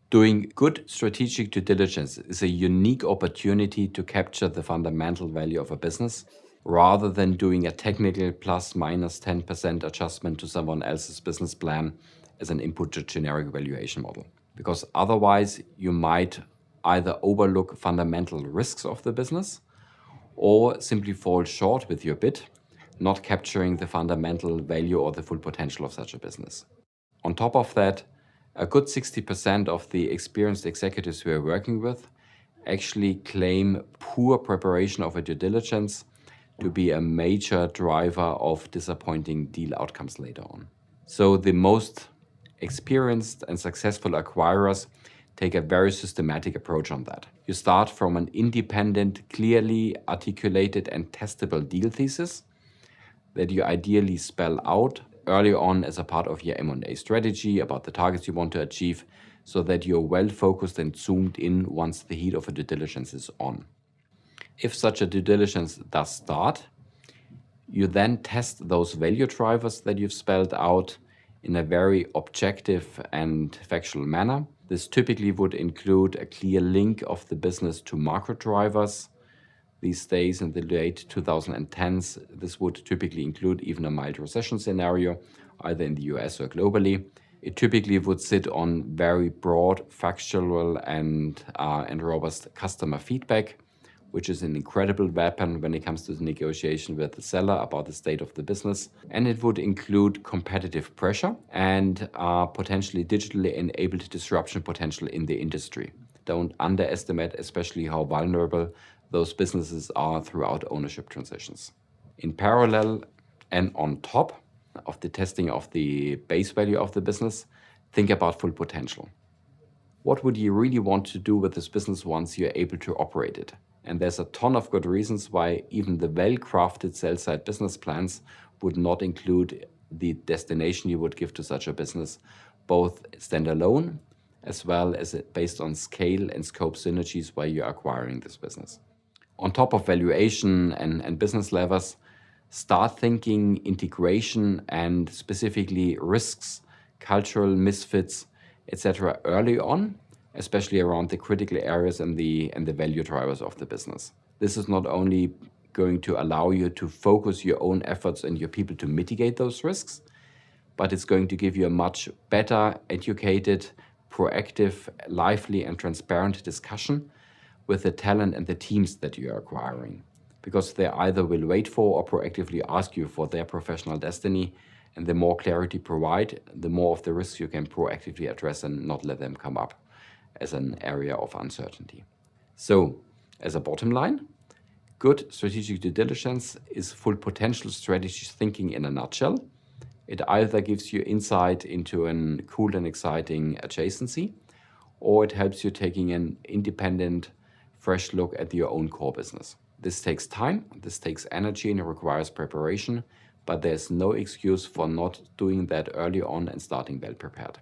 Doing good strategic due diligence is a unique opportunity to capture the fundamental value of a business rather than doing a technical plus minus 10% adjustment to someone else's business plan as an input to generic valuation model. Because otherwise you might either overlook fundamental risks of the business or simply fall short with your bid, not capturing the fundamental value or the full potential of such a business. On top of that, a good 60% of the experienced executives we are working with actually claim poor preparation of a due diligence to be a major driver of disappointing deal outcomes later on. So the most experienced and successful acquirers take a very systematic approach on that. You start from an independent, clearly articulated and testable deal thesis that you ideally spell out early on as a part of your M&A strategy about the targets you want to achieve, so that you're well focused and zoomed in once the heat of a due diligence is on. If such a due diligence does start, you then test those value drivers that you've spelled out in a very objective and factual manner. This typically would include a clear link of the business to market drivers. These days, in the late 2010s, this would typically include even a mild recession scenario, either in the US or globally. It typically would sit on very broad, factual and robust customer feedback, which is an incredible weapon when it comes to the negotiation with the seller about the state of the business. And it would include competitive pressure and potentially digitally enabled disruption potential in the industry. Don't underestimate especially how vulnerable those businesses are throughout ownership transitions. In parallel and on top of the testing of the base value of the business, think about full potential. What would you really want to do with this business once you're able to operate it? And there's a ton of good reasons why even the well-crafted sell-side business plans would not include the destination you would give to such a business, both standalone as well as based on scale and scope synergies while you're acquiring this business. On top of valuation and business levers, start thinking integration and specifically risks, cultural misfits, etc. early on, especially around the critical areas and the value drivers of the business. This is not only going to allow you to focus your own efforts and your people to mitigate those risks, but it's going to give you a much better educated, proactive, lively and transparent discussion with the talent and the teams that you are acquiring, because they either will wait for or proactively ask you for their professional destiny. And the more clarity you provide, the more of the risks you can proactively address and not let them come up as an area of uncertainty. So, as a bottom line, good strategic due diligence is full potential strategy thinking in a nutshell. It either gives you insight into a cool and exciting adjacency, or it helps you taking an independent, fresh look at your own core business. This takes time, this takes energy, and it requires preparation, but there's no excuse for not doing that early on and starting well prepared.